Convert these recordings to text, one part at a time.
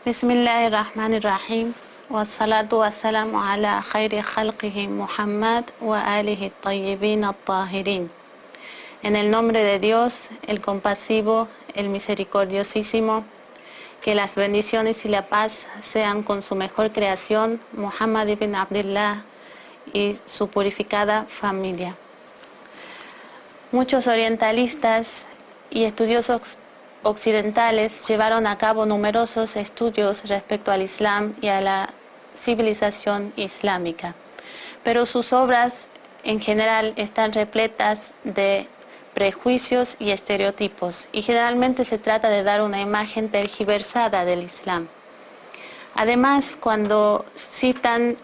Bismillahirrahmanirrahim. Wassalatu wassalamu ala khayri khalqihi Muhammad wa alihi tayyibin at-tahirin. En el nombre de Dios, el compasivo, el misericordiosísimo, que las bendiciones y la paz sean con su mejor creación, Muhammad ibn Abdullah, y su purificada familia. Muchos orientalistas y estudiosos occidentales llevaron a cabo numerosos estudios respecto al Islam y a la civilización islámica, pero sus obras en general están repletas de prejuicios y estereotipos, y generalmente se trata de dar una imagen tergiversada del Islam. Además, cuando citan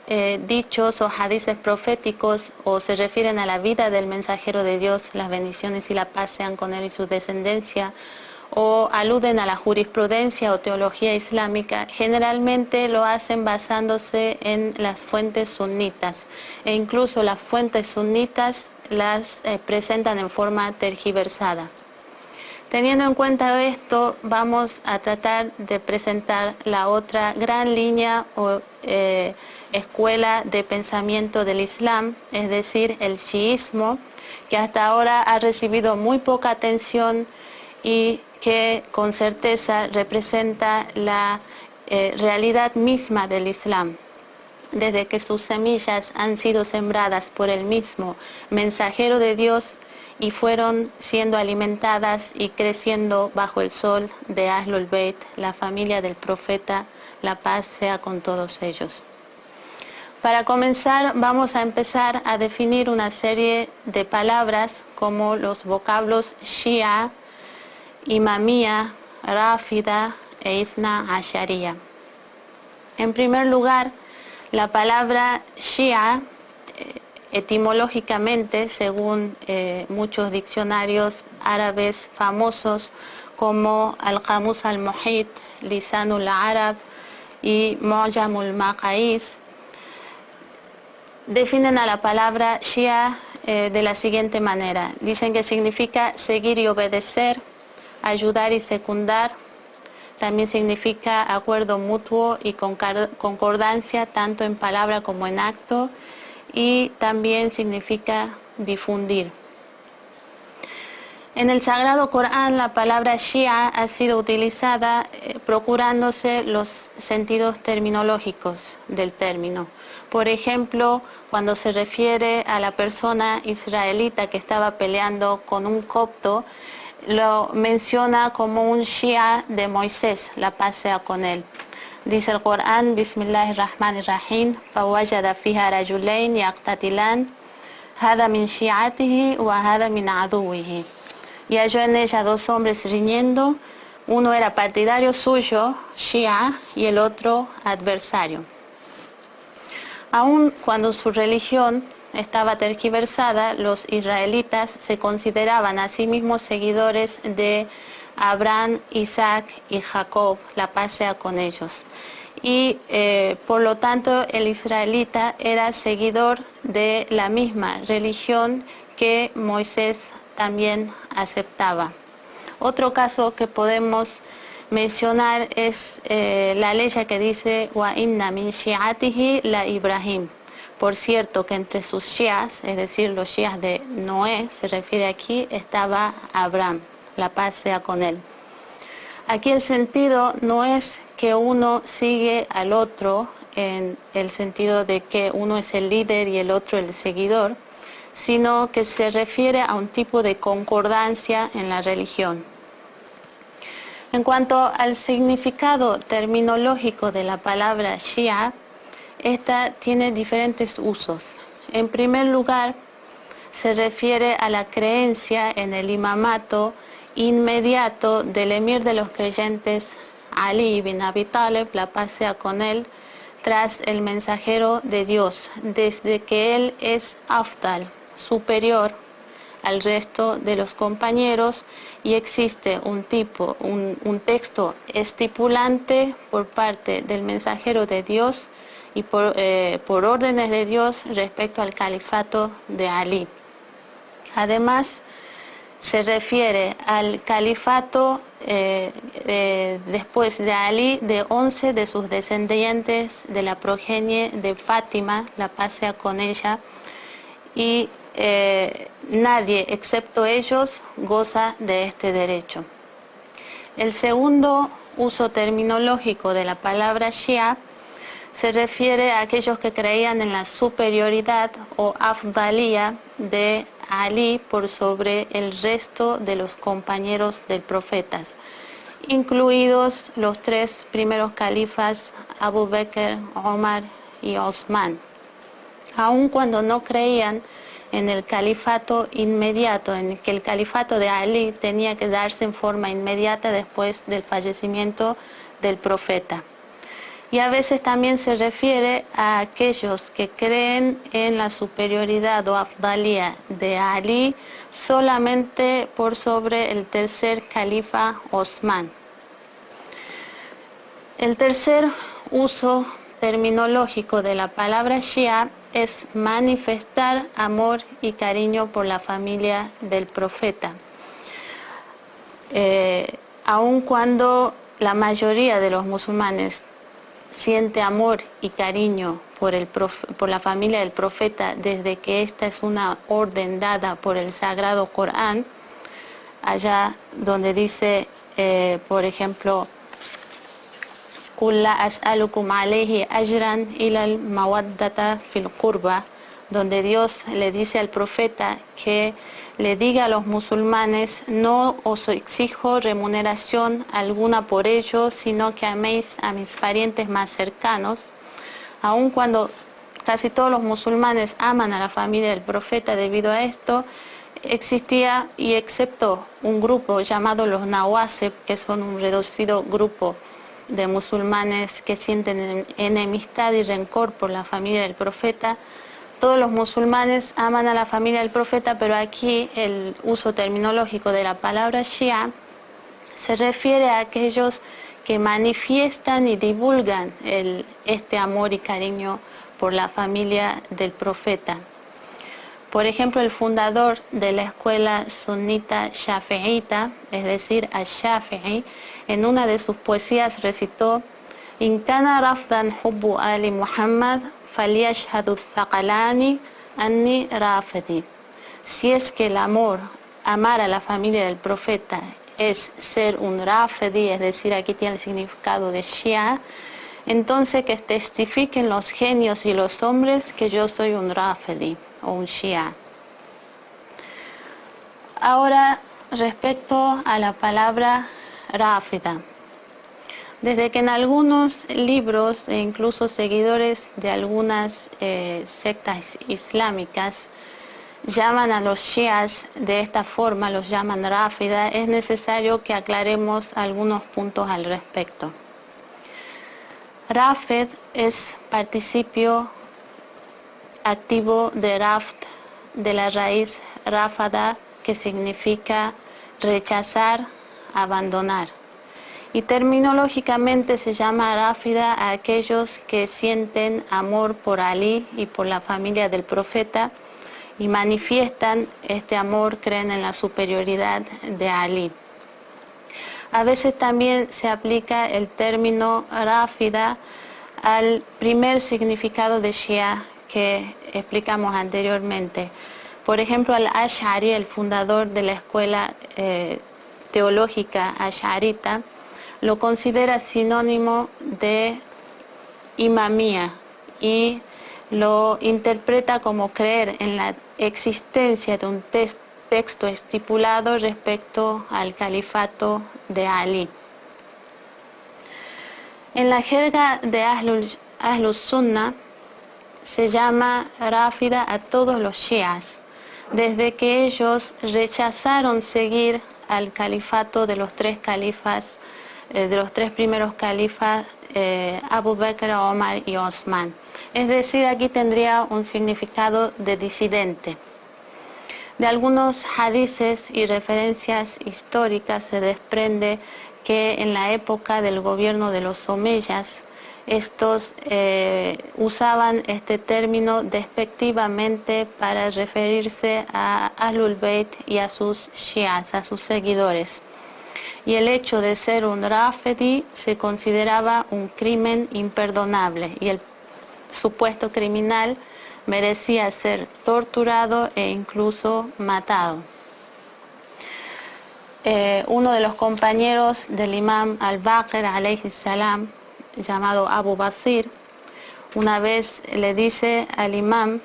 dichos o hadices proféticos o se refieren a la vida del mensajero de Dios, las bendiciones y la paz sean con él y su descendencia, o aluden a la jurisprudencia o teología islámica, generalmente lo hacen basándose en las fuentes sunitas, e incluso las fuentes sunitas las presentan en forma tergiversada. Teniendo en cuenta esto, vamos a tratar de presentar la otra gran línea o escuela de pensamiento del Islam, es decir, el chiismo, que hasta ahora ha recibido muy poca atención y que con certeza representa la realidad misma del Islam. Desde que sus semillas han sido sembradas por el mismo mensajero de Dios y fueron siendo alimentadas y creciendo bajo el sol de Ahlul Bayt, la familia del profeta, la paz sea con todos ellos. Para comenzar, vamos a empezar a definir una serie de palabras como los vocablos Shia, Imamía, Ráfida e Ithna Asharia. En primer lugar, la palabra Shia, etimológicamente, según muchos diccionarios árabes famosos como Al-Qamus al-Muhit, Lisanul Arab y Mu'jamul Maqais, definen a la palabra Shia de la siguiente manera. Dicen que significa seguir y obedecer, ayudar y secundar. También significa acuerdo mutuo y concordancia tanto en palabra como en acto, y también significa difundir. En el Sagrado Corán la palabra Shia ha sido utilizada procurándose los sentidos terminológicos del término. Por ejemplo, cuando se refiere a la persona israelita que estaba peleando con un copto, lo menciona como un Shia de Moisés, la paz sea con él. Dice el Corán, Bismillahirrahmanirrahim, فَوَجَدَ فِيهَا رَجُلَيْنِ يَقْتَتِلَانِ هَذَا مِنْ شِيعَتِهِ وَهَذَا مِنْ عَدُوِّهِ. Y halló en ella dos hombres riñendo, uno era partidario suyo, Shia, y el otro adversario. Aun cuando su religión estaba tergiversada, los israelitas se consideraban a sí mismos seguidores de Abraham, Isaac y Jacob, la paz sea con ellos. Y por lo tanto el israelita era seguidor de la misma religión que Moisés también aceptaba. Otro caso que podemos mencionar es la ley que dice wa inna min shi'atihi la Ibrahim. Por cierto que entre sus shias, es decir, los shias de Noé, se refiere aquí, estaba Abraham, la paz sea con él. Aquí el sentido no es que uno sigue al otro en el sentido de que uno es el líder y el otro el seguidor, sino que se refiere a un tipo de concordancia en la religión. En cuanto al significado terminológico de la palabra Shia, esta tiene diferentes usos. En primer lugar, se refiere a la creencia en el imamato inmediato del emir de los creyentes Ali ibn Abi Talib, la paz sea con él, tras el mensajero de Dios, desde que él es afdal, superior al resto de los compañeros, y existe un texto estipulante por parte del mensajero de Dios y por órdenes de Dios respecto al califato de Ali. Además, se refiere al califato después de Ali, de 11 de sus descendientes de la progenie de Fátima, la paz sea con ella, y nadie excepto ellos goza de este derecho. El segundo uso terminológico de la palabra Shia se refiere a aquellos que creían en la superioridad o afdalía de Ali por sobre el resto de los compañeros del profeta, incluidos los tres primeros califas Abu Bakr, Omar y Osman, aun cuando no creían en el califato inmediato, en que el califato de Ali tenía que darse en forma inmediata después del fallecimiento del profeta. Y a veces también se refiere a aquellos que creen en la superioridad o afdalía de Ali solamente por sobre el tercer califa Osman. El tercer uso terminológico de la palabra Shia es manifestar amor y cariño por la familia del profeta. Aun cuando la mayoría de los musulmanes siente amor y cariño por la familia del profeta desde que esta es una orden dada por el Sagrado Corán, allá donde dice, por ejemplo, قُلْ لَا أَسْأَلُكُمْ عَلَيْهِ أَجْرًا إِلَّا الْمَوَدَّةَ فِي الْقُرْبَى, donde Dios le dice al profeta que le diga a los musulmanes: no os exijo remuneración alguna por ello, sino que améis a mis parientes más cercanos. Aun cuando casi todos los musulmanes aman a la familia del profeta, debido a esto existía, y excepto un grupo llamado los Nawasib, que son un reducido grupo de musulmanes que sienten enemistad y rencor por la familia del profeta, todos los musulmanes aman a la familia del profeta, pero aquí el uso terminológico de la palabra Shia se refiere a aquellos que manifiestan y divulgan este amor y cariño por la familia del profeta. Por ejemplo, el fundador de la escuela sunita shafi'ita, es decir, al-Shafi'i, en una de sus poesías recitó: In kana rafdan hubbu ali Muhammad, falyashhadu thaqalani anni rafidi. Si es que el amar a la familia del profeta, es ser un rafidi, es decir, aquí tiene el significado de Shia, entonces que testifiquen los genios y los hombres que yo soy un rafidi o un Shia. Ahora, respecto a la palabra Ráfida. Desde que en algunos libros e incluso seguidores de algunas sectas islámicas llaman a los shias de esta forma, los llaman Ráfida, es necesario que aclaremos algunos puntos al respecto. Rafid es participio activo de raft, de la raíz rafada, que significa rechazar, abandonar. Y terminológicamente se llama Ráfida a aquellos que sienten amor por Ali y por la familia del profeta y manifiestan este amor, creen en la superioridad de Ali. A veces también se aplica el término Ráfida al primer significado de Shia que explicamos anteriormente. Por ejemplo, al-Ash'ari, el fundador de la escuela teológica Ash'arita, lo considera sinónimo de imamía y lo interpreta como creer en la existencia de un texto estipulado respecto al califato de Ali. En la jerga de Ahlus Sunnah se llama Ráfida a todos los shias, desde que ellos rechazaron seguir al califato de los tres califas, de los tres primeros califas, Abu Bakr, Omar y Osman. Es decir, aquí tendría un significado de disidente. De algunos hadices y referencias históricas se desprende que en la época del gobierno de los omeyas, estos usaban este término despectivamente para referirse a Ahlul Bayt y a sus shias, a sus seguidores. y el hecho de ser un Rafidi se consideraba un crimen imperdonable y el supuesto criminal merecía ser torturado e incluso matado. Uno de los compañeros del imam al-Baqir alayhi salam, llamado Abu Basir, una vez le dice al imam: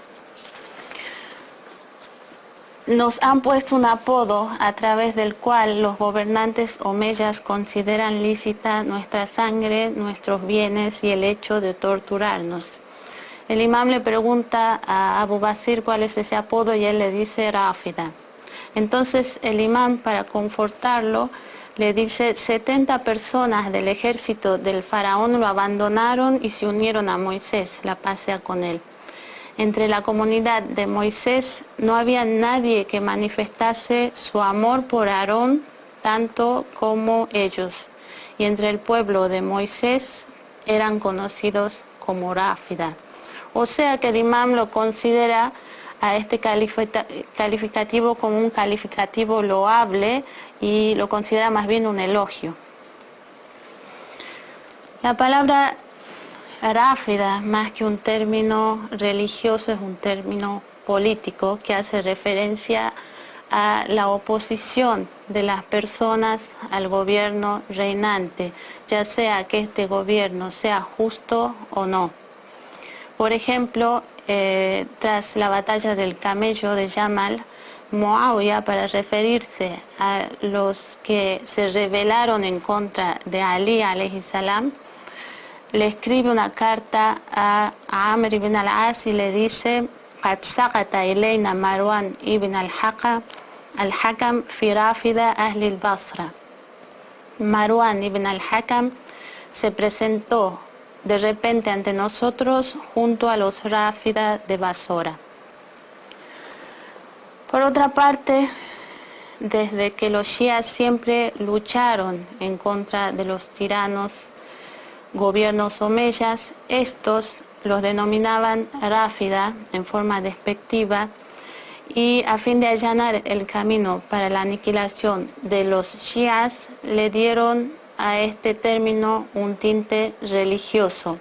nos han puesto un apodo a través del cual los gobernantes omeyas consideran lícita nuestra sangre, nuestros bienes y el hecho de torturarnos. El imam le pregunta a Abu Basir cuál es ese apodo y él le dice Ráfida. Entonces el imam, para confortarlo, le dice: 70 personas del ejército del faraón lo abandonaron y se unieron a Moisés, la paz sea con él. Entre la comunidad de Moisés no había nadie que manifestase su amor por Aarón tanto como ellos, y entre el pueblo de Moisés eran conocidos como Ráfida. O sea que el imam lo considera a este calificativo como un calificativo loable y lo considera más bien un elogio. La palabra Ráfida, más que un término religioso, es un término político que hace referencia a la oposición de las personas al gobierno reinante, ya sea que este gobierno sea justo o no. Por ejemplo, tras la batalla del camello de Yamal, Muawiyah, para referirse a los que se rebelaron en contra de Ali alayhi salam, le escribe una carta a Amr ibn al-As y le dice: قد سقط إلينا مروان ibn al-Hakam في رافدة أهل البصرة. Marwan ibn al-Hakam se presentó de repente ante nosotros junto a los Ráfida de Basora. Por otra parte, desde que los Shías siempre lucharon en contra de los tiranos gobiernos omeyas, estos los denominaban Ráfida en forma despectiva, y a fin de allanar el camino para la aniquilación de los Shías le dieron a este término un tinte religioso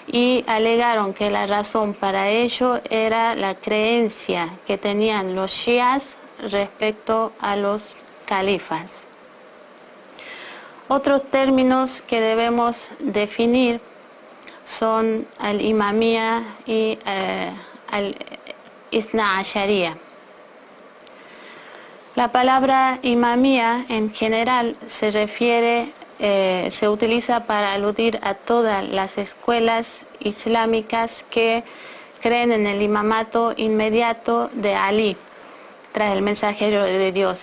y alegaron que la razón para ello era la creencia que tenían los Shías respecto a los califas. Otros términos que debemos definir son al-Imamía y al-Ithna Asharía. La palabra imamía en general se utiliza para aludir a todas las escuelas islámicas que creen en el imamato inmediato de Ali tras el mensajero de Dios.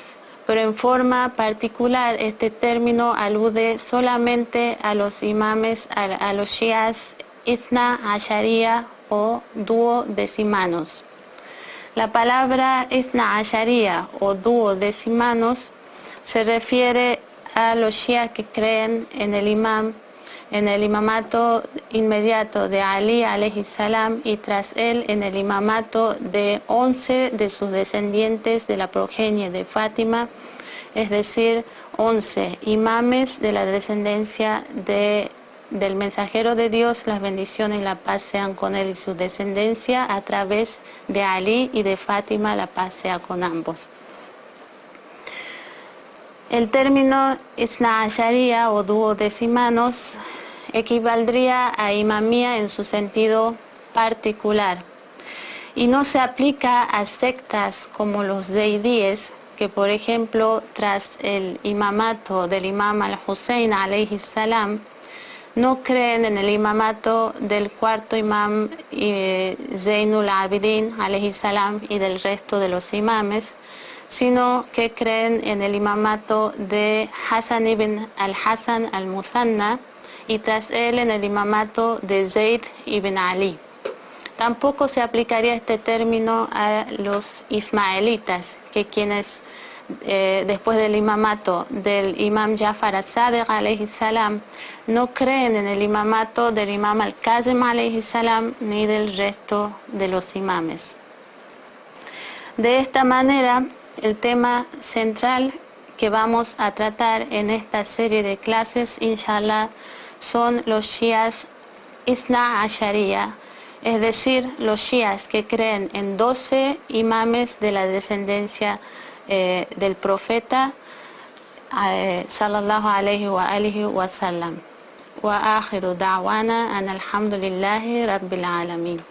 Pero en forma particular este término alude solamente a los imames, a los shías Ithna Asharía o duodecimanos. La palabra Ithna Asharía o duodecimanos se refiere a los shías que creen en el imamato inmediato de Ali alayhi salam y tras él en el imamato de 11 de sus descendientes de la progenie de Fátima, es decir, 11 imames de la descendencia del mensajero de Dios, las bendiciones y la paz sean con él y su descendencia, a través de Ali y de Fátima, la paz sea con ambos. El término Ithna Asharía o duodecimanos equivaldría a imamía en su sentido particular y no se aplica a sectas como los zeidíes, que por ejemplo tras el imamato del imam al-Hussein alayhi salam no creen en el imamato del cuarto imam Zainul Abidin alayhi salam y del resto de los imames, sino que creen en el imamato de Hasan ibn al-Hasan al-Muthanna y tras él en el imamato de Zayd ibn Ali. Tampoco se aplicaría este término a los ismaelitas, que quienes después del imamato del imam Jafar as-Sadiq alayhi salam no creen en el imamato del imam al-Kazim alayhi salam ni del resto de los imames. De esta manera, el tema central que vamos a tratar en esta serie de clases, inshallah, son los shias Isna Ashariya, es decir, los shias que creen en 12 imames de la descendencia del profeta sallallahu alayhi wa alihi wa sallam. Wa akhiru da'wana an alhamdulillahi rabbil alamin.